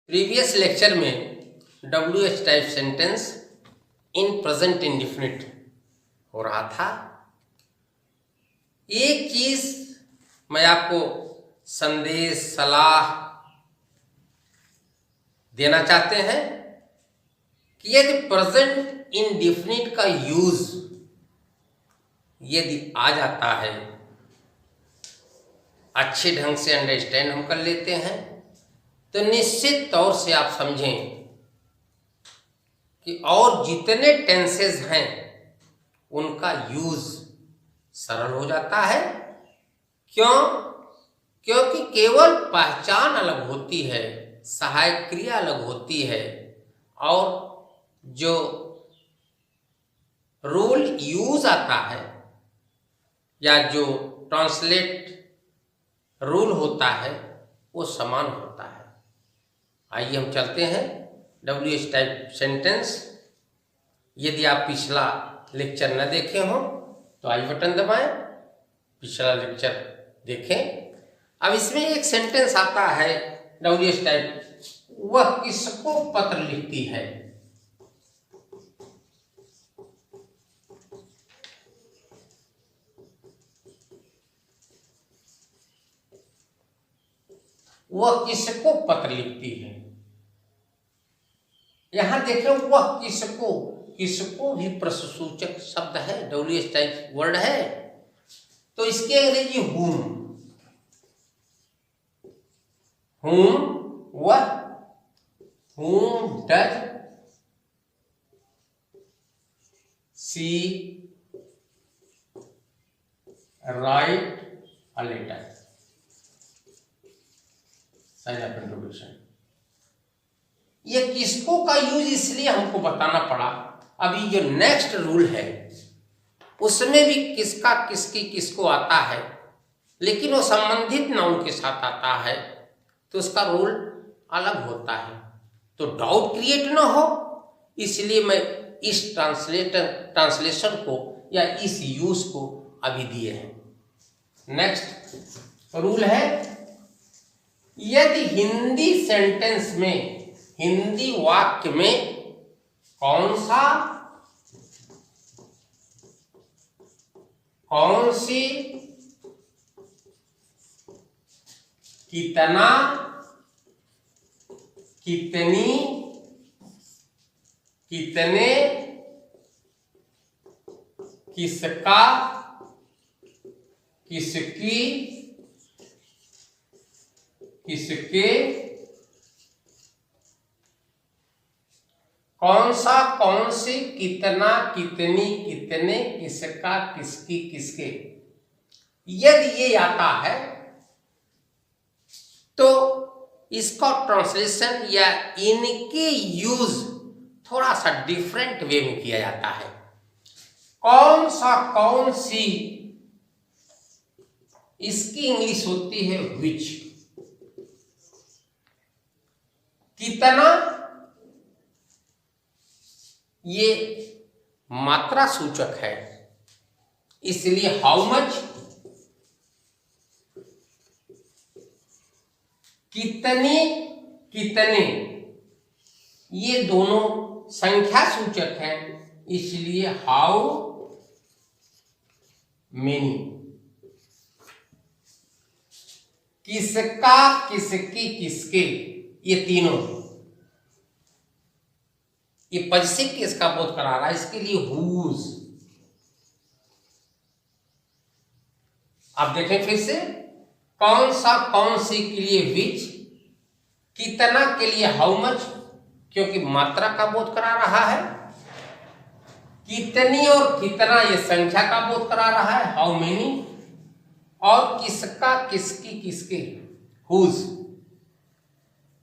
Previous lecture में WH type sentence in present indefinite हो रहा था। एक चीज मैं आपको संदेश सलाह देना चाहते हैं कि यदि प्रेजेंट इंडेफिनिट का यूज यदि आ जाता है, अच्छे ढंग से अंडरस्टैंड हम कर लेते हैं, तो निश्चित तौर से आप समझें कि और जितने टेंसेस हैं उनका यूज सरल हो जाता है। क्यों? क्योंकि केवल पहचान अलग होती है, सहायक क्रिया अलग होती है, और जो रूल यूज आता है या जो ट्रांसलेट रूल होता है वो समान होता है। आइए हम चलते हैं WH टाइप सेंटेंस। यदि आप पिछला लेक्चर न देखे हो तो आई बटन दबाएं, पिछला लेक्चर देखें। अब इसमें एक सेंटेंस आता है WH टाइप, वह किसको पत्र लिखती है। वह किसको पत्र लिखती है। यहां देखें, वह किसको, किसको भी प्रश्नसूचक शब्द है, WH टाइप वर्ड है, तो इसके अंग्रेजी whom, वह, whom does she write a letter, sign of introduction. ये किसको का यूज इसलिए हमको बताना पड़ा। अभी जो नेक्स्ट रूल है उसमें भी किसका, किसकी, किसको आता है, लेकिन वो संबंधित नाउन के साथ आता है तो उसका रूल अलग होता है। तो डाउट क्रिएट ना हो, इसलिए मैं इस ट्रांसलेशन को या इस यूज को अभी दिए हैं। नेक्स्ट रूल है, यदि हिंदी सेंटेंस में, हिंदी वाक्य में कौन सी, कितना, कितनी, कितने, किसका, किसकी, किसके, कौन सा, कौन सी, कितना, कितनी, कितने, किसका, किसकी, किसके, यदि ये आता है तो इसका ट्रांसलेशन या इनके यूज थोड़ा सा डिफरेंट वे में किया जाता है। कौन सा, कौन सी, इसकी इंग्लिश होती है which। कितना, ये मात्रा सूचक है, इसलिए हाउ मच। कितने, कितने, ये दोनों संख्या सूचक हैं, इसलिए हाउ मेनी। किसका, किसकी, किसके, ये तीनों, ये पॉजिटिव केस का बोध करा रहा है, इसके लिए हुज। आप देखें फिर से, कौन सा, कौन सी के लिए विच, कितना के लिए हाउ मच, क्योंकि मात्रा का बोध करा रहा है, कितनी और कितना ये संख्या का बोध करा रहा है, हाउ मेनी, और किसका, किसकी, किसके, हुज।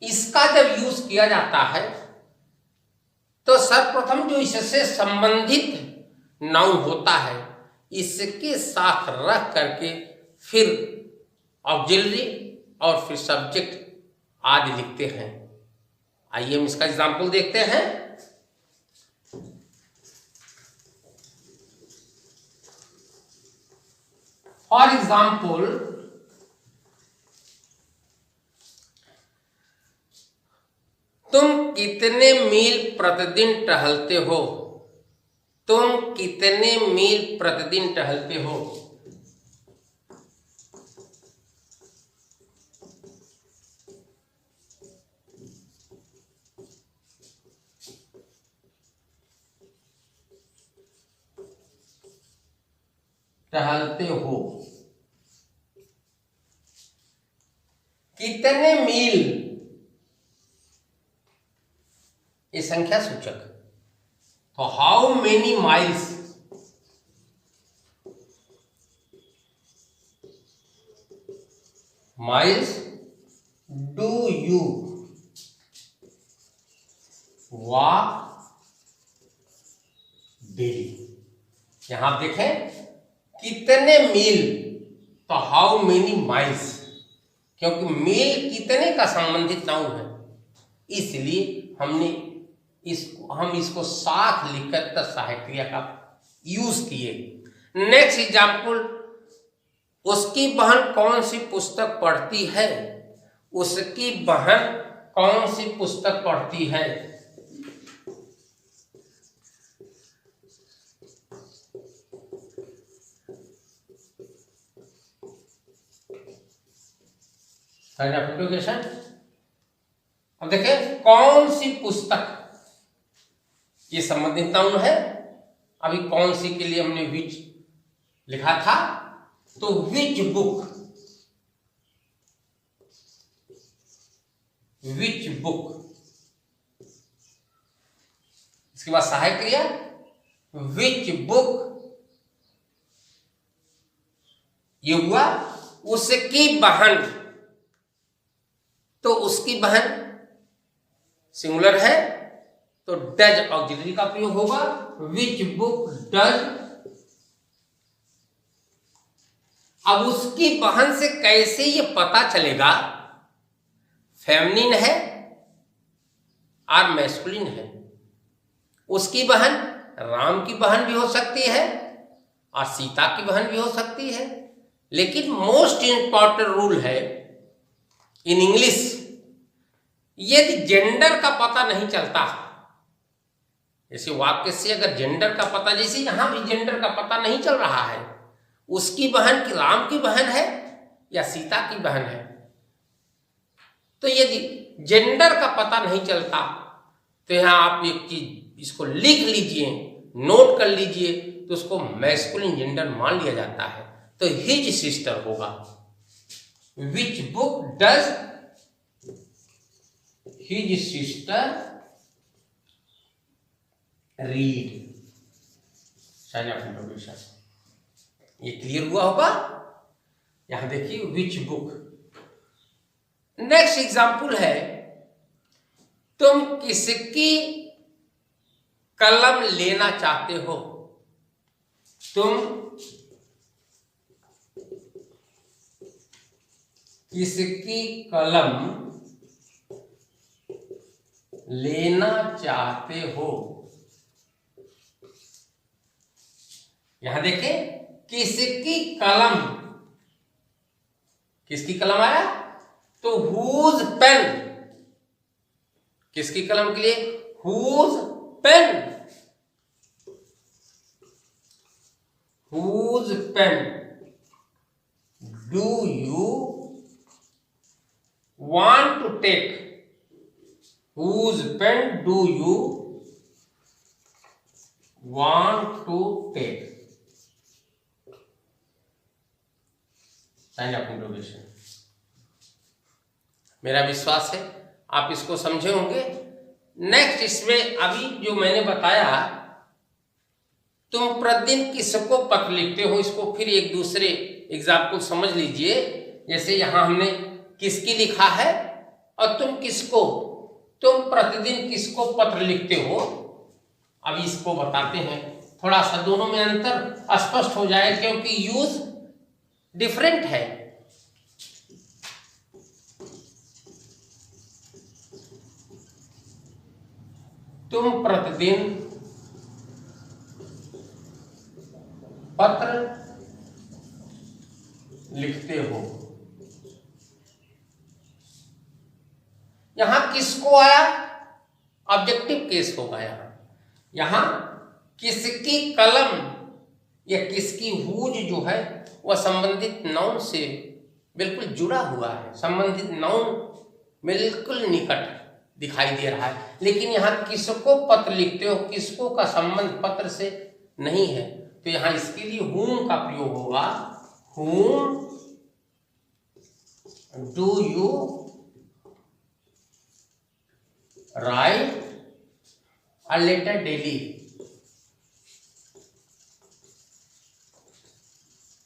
इसका जब यूज किया जाता है तो सर्वप्रथम जो इससे संबंधित नाउन होता है इसके साथ रख करके फिर ऑक्सिलरी और फिर सब्जेक्ट आदि लिखते हैं। आइए हम इसका एग्जांपल देखते हैं। फॉर एग्जांपल, तुम कितने मील प्रतिदिन टहलते हो? तुम कितने मील प्रतिदिन टहलते हो? टहलते हो कितने मील, ये संख्या सूचक। तो how many miles, miles do you walk daily. यहां आप देखें कितने मील, तो हाउ मेनी माइल्स, क्योंकि मील कितने का संबंधित नाउन है, इसलिए हम इसको साथ लिखकर सहायक क्रिया का यूज किए। नेक्स्ट एग्जाम्पल, उसकी बहन कौन सी पुस्तक पढ़ती है? उसकी बहन कौन सी पुस्तक पढ़ती है? अब देखिए कौन सी पुस्तक, ये संबंधित नाउन है। अभी कौन सी के लिए हमने विच लिखा था, तो विच बुक, विच बुक। इसके बाद सहायक क्रिया विच बुक, ये हुआ उसकी बहन, तो उसकी बहन सिंगुलर है तो डज ऑक्सिलरी का प्रयोग होगा, विच बुक डज। अब उसकी बहन से कैसे ये पता चलेगा फेमिनिन है और मैस्कुलिन है? उसकी बहन राम की बहन भी हो सकती है और सीता की बहन भी हो सकती है, लेकिन मोस्ट इंपॉर्टेंट रूल है इन इंग्लिश, यदि जेंडर का पता नहीं चलता, जैसे वाक्य से अगर जेंडर का पता, जैसे यहां भी जेंडर का पता नहीं चल रहा है, उसकी बहन की राम की बहन है या सीता की बहन है, तो यदि जेंडर का पता नहीं चलता तो यहां आप एक चीज इसको लिख लीजिए, नोट कर लीजिए, तो उसको मैस्कुलिन जेंडर मान लिया जाता है, तो हिज सिस्टर होगा। Which book does his sister read, sign of introduction. ये क्लियर हुआ होगा। यहां देखिए विच बुक। नेक्स्ट एग्जाम्पल है, तुम किसकी कलम लेना चाहते हो? तुम किसकी कलम लेना चाहते हो? यहां देखें किसकी कलम, किसकी कलम आया, तो हुज पेन, किसकी कलम के लिए, whose pen, whose pen do you want to take, whose pen do you want to take, sign of interrogation। मेरा विश्वास है आप इसको समझे होंगे। नेक्स्ट इसमें अभी जो मैंने बताया, तुम प्रतिदिन किसको पत्र लिखते हो, इसको फिर एक दूसरे एग्जाम्पल समझ लीजिए। जैसे यहां हमने किसकी लिखा है और तुम किसको, तुम प्रतिदिन किसको पत्र लिखते हो। अब इसको बताते हैं, थोड़ा सा दोनों में अंतर स्पष्ट हो जाए, क्योंकि यूज डिफरेंट है। तुम प्रतिदिन पत्र लिखते हो, यहां किसको आया, ऑब्जेक्टिव केस होगा। यहाँ किसकी कलम या किसकी हूज जो है वह संबंधित नाउन से बिल्कुल जुड़ा हुआ है, संबंधित नाउन बिल्कुल निकट दिखाई दे रहा है। लेकिन यहाँ किसको पत्र लिखते हो, किसको का संबंध पत्र से नहीं है, तो यहाँ इसके लिए whom का प्रयोग होगा। whom do you write a letter daily?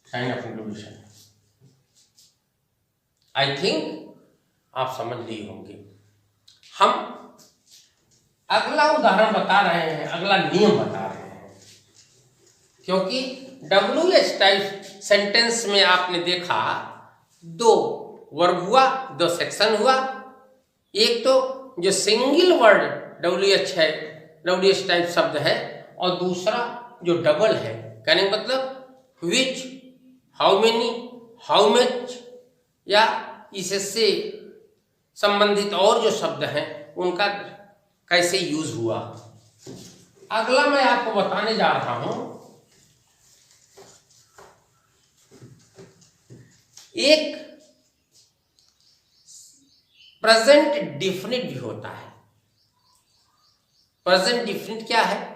Sign of introduction. I think आप समझ लिए होंगे। हम अगला उदाहरण बता रहे हैं, अगला नियम बता रहे हैं, क्योंकि WH टाइप सेंटेंस में आपने देखा 2 वर्ब हुआ, 2 सेक्शन हुआ। एक तो जो सिंगल वर्ड WH है, WH टाइप शब्द है, और दूसरा जो डबल है, कहने का मतलब विच, हाउ मेनी, हाउ मच, या इससे संबंधित और जो शब्द हैं उनका कैसे यूज हुआ। अगला मैं आपको बताने जा रहा हूं, एक प्रेजेंट डिफिनिट भी होता है। प्रेजेंट डिफिनिट क्या है?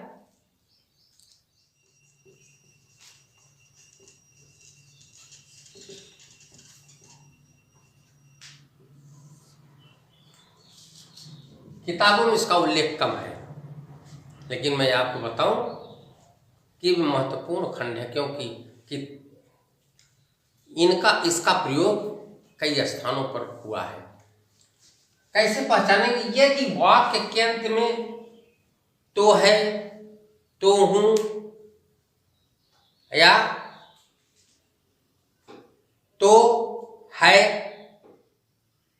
किताबों में इसका उल्लेख कम है, लेकिन मैं आपको बताऊं कि महत्वपूर्ण खंड है, क्योंकि इसका प्रयोग कई स्थानों पर हुआ है। कैसे पहचानेंगे? यदि वाक्य के अंत में तो है, तो हूं या तो है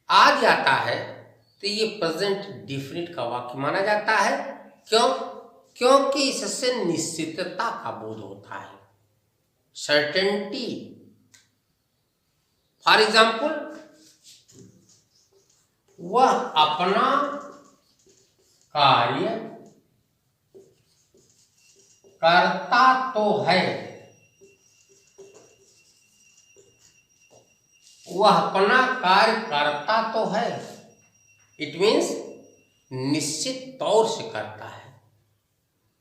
आ जाता है, तो ये प्रेजेंट डिफिनिट का वाक्य माना जाता है। क्यों? क्योंकि इससे निश्चितता का बोध होता है, सर्टेनिटी। फॉर एग्जाम्पल, वह अपना कार्य करता तो है, वह अपना कार्य करता तो है, इट मीन्स निश्चित तौर से करता है।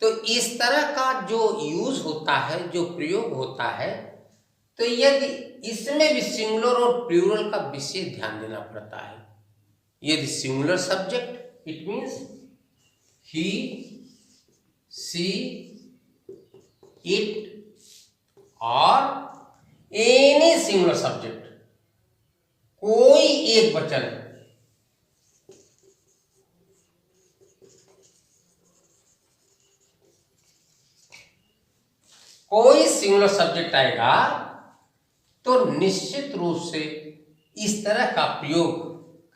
तो इस तरह का जो यूज होता है, जो प्रयोग होता है, तो यदि इसमें भी सिंगुलर और प्लूरल का विशेष ध्यान देना पड़ता है। यदि singular subject, it means he, she, it, और एनी सिंगुलर सब्जेक्ट, कोई एक वचन, कोई सिंगुलर सब्जेक्ट आएगा तो निश्चित रूप से इस तरह का प्रयोग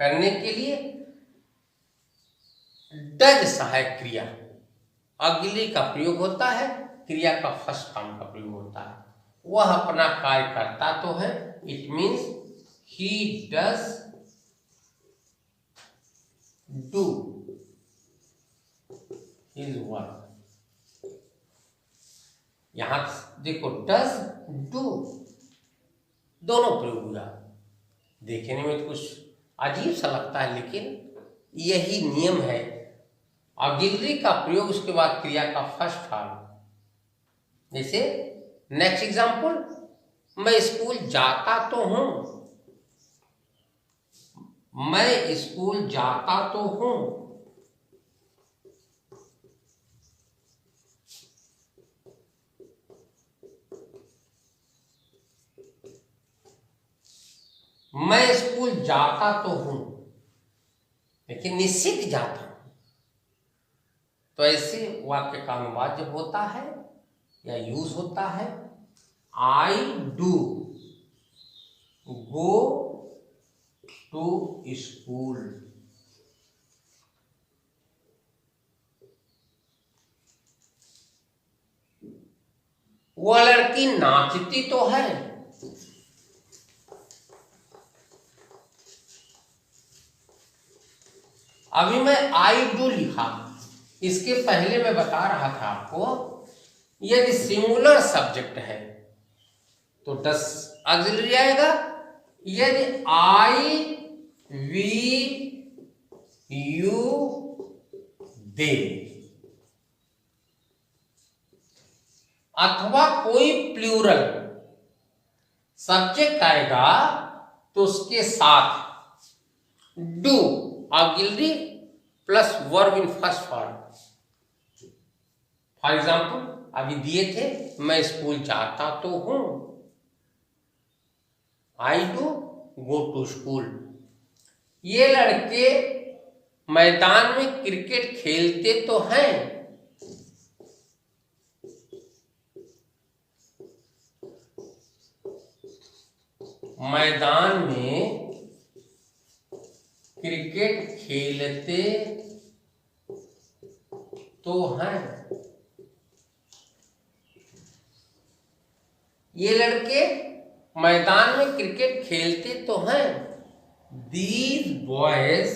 करने के लिए डज सहायक क्रिया अगली का प्रयोग होता है, क्रिया का फर्स्ट फॉर्म का प्रयोग होता है। वह अपना कार्य करता तो है, it means he does do his work. यहां देखो, डज डू दोनों प्रयोग हुआ। देखने में कुछ अजीब सा लगता है, लेकिन यही नियम है। ऑक्सिलरी का प्रयोग, उसके बाद क्रिया का फर्स्ट फॉर्म। जैसे नेक्स्ट एग्जांपल, मैं स्कूल जाता तो हूं, मैं स्कूल जाता तो हूं, मैं स्कूल जाता तो हूं, लेकिन निश्चित जाता हूं। तो ऐसे वाक्य का अनुवाद जब होता है या यूज होता है, I do go to school. वह लड़की नाचती तो है, अभी मैं आई डू लिखा, इसके पहले मैं बता रहा था आपको यदि सिंगुलर सब्जेक्ट है तो डस ऑक्सिलरी आएगा, यदि आई वी यू दे अथवा कोई प्लूरल सब्जेक्ट आएगा तो उसके साथ do auxiliary plus verb in first form. For example अभी दिए थे, मैं स्कूल जाता तो हूं, I do go to school. ये लड़के मैदान में क्रिकेट खेलते तो हैं, मैदान में क्रिकेट खेलते तो हैं। ये लड़के मैदान में क्रिकेट खेलते तो हैं। These boys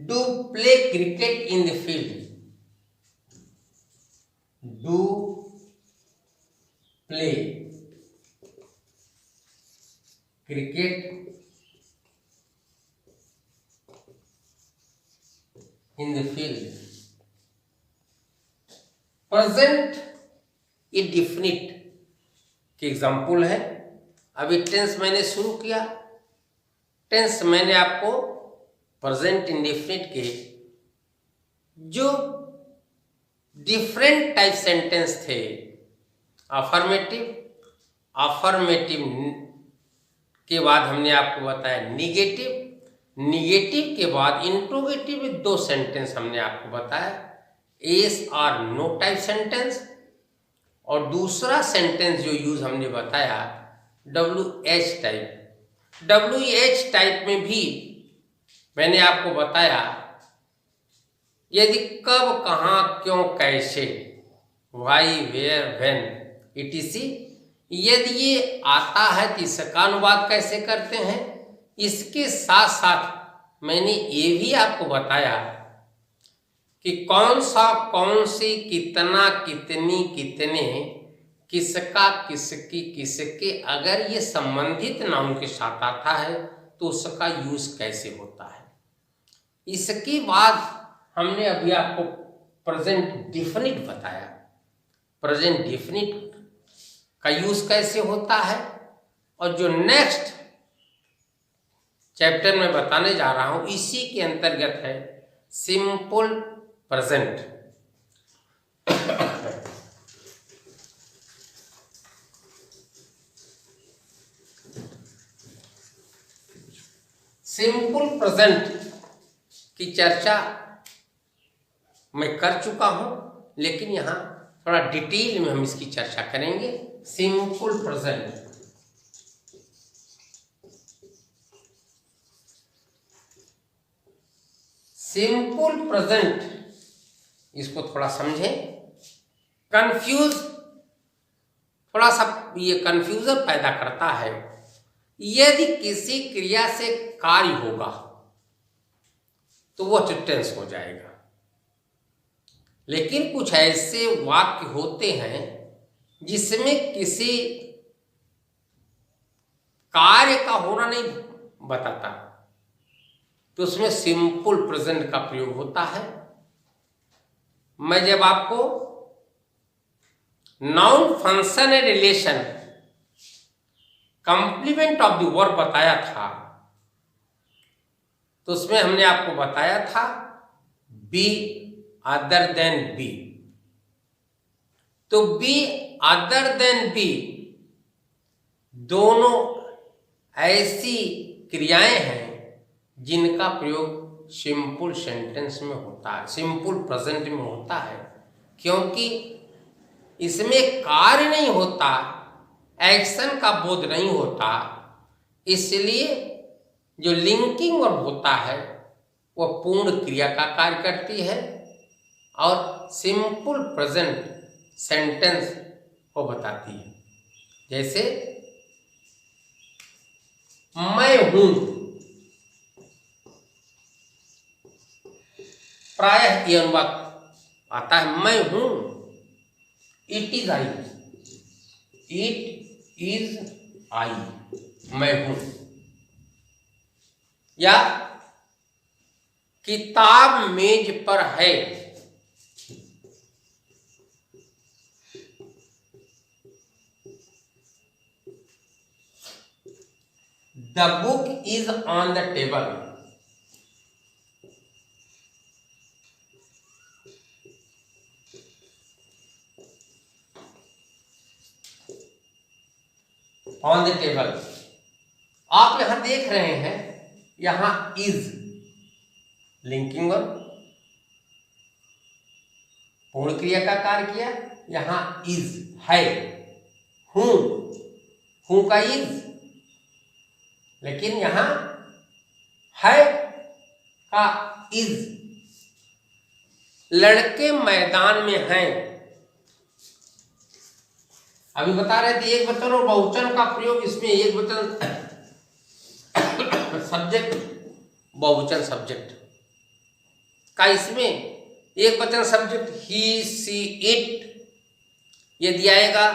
do play cricket in the field. Do play cricket in the field. Present ये डिफिनिट के एग्जाम्पल है। अभी टेंस मैंने शुरू किया, टेंस मैंने आपको प्रेजेंट इंडेफिनिट के जो डिफरेंट टाइप सेंटेंस थे, अफर्मेटिव, अफर्मेटिव के बाद हमने आपको बताया निगेटिव, निगेटिव के बाद इंट्रोगेटिव में 2 सेंटेंस हमने आपको बताया, एस और नो टाइप सेंटेंस, और दूसरा सेंटेंस जो यूज हमने बताया WH टाइप। WH टाइप में भी मैंने आपको बताया यदि कब, कहाँ, क्यों, कैसे, वाई, वेयर, व्हेन, etc, यदि ये आता है तो इसका अनुवाद कैसे करते हैं। इसके साथ साथ मैंने ये भी आपको बताया कि कौन सा, कौन सी, कितना, कितनी, कितने, किसका, किसकी, किसके, अगर ये संबंधित नाउन के साथ आता है तो उसका यूज कैसे होता है। इसके बाद हमने अभी आपको प्रेजेंट डेफिनिट बताया, प्रेजेंट डेफिनिट का यूज कैसे होता है, और जो नेक्स्ट चैप्टर में बताने जा रहा हूं इसी के अंतर्गत है सिंपल प्रेजेंट। सिंपल प्रेजेंट की चर्चा मैं कर चुका हूं, लेकिन यहां थोड़ा डिटेल में हम इसकी चर्चा करेंगे। सिंपल प्रेजेंट, सिंपल प्रेजेंट, इसको थोड़ा समझें। कंफ्यूज, थोड़ा सा ये कंफ्यूजन पैदा करता है। यदि किसी क्रिया से कार्य होगा तो वह टेंस हो जाएगा, लेकिन कुछ ऐसे वाक्य होते हैं जिसमें किसी कार्य का होना नहीं बताता, तो उसमें सिंपल प्रेजेंट का प्रयोग होता है। मैं जब आपको noun, function and relation, complement of the verb बताया था तो उसमें हमने आपको बताया था बी अदर देन बी। तो बी अदर देन बी दोनों ऐसी क्रियाएं हैं जिनका प्रयोग सिंपल सेंटेंस में होता है, सिंपल प्रेजेंट में होता है, क्योंकि इसमें कार्य नहीं होता, एक्शन का बोध नहीं होता, इसलिए जो लिंकिंग वर्ब होता है वह पूर्ण क्रिया का कार्य करती है और सिंपल प्रेजेंट सेंटेंस को बताती है। जैसे मैं हूं, प्रायः यह अनुवाद आता है मैं हूं, it is I, it is I, मैं हूं। या किताब मेज पर है, the book is on the table, on the table. आप यहां देख रहे हैं, यहां इज लिंकिंग वर्ब पूर्ण क्रिया का कार्य किया, यहां इज है, हूं का इज, लेकिन यहां है का इज। लड़के मैदान में हैं, अभी बता रहे थे एक वचन और बहुवचन का प्रयोग, इसमें एक वचन सब्जेक्ट, बहुवचन सब्जेक्ट का, इसमें एक वचन सब्जेक्ट ही सी इट यदि आएगा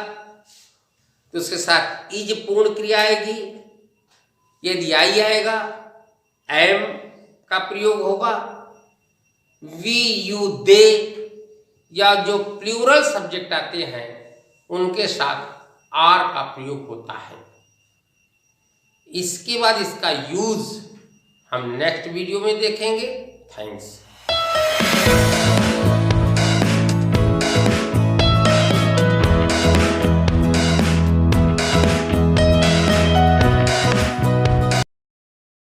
तो उसके साथ इज पूर्ण क्रिया आएगी। यदि आई आएगा एम का प्रयोग होगा। वी यू दे या जो प्लूरल सब्जेक्ट आते हैं उनके साथ आर का प्रयोग होता है। इसके बाद इसका यूज हम नेक्स्ट वीडियो में देखेंगे। थैंक्स।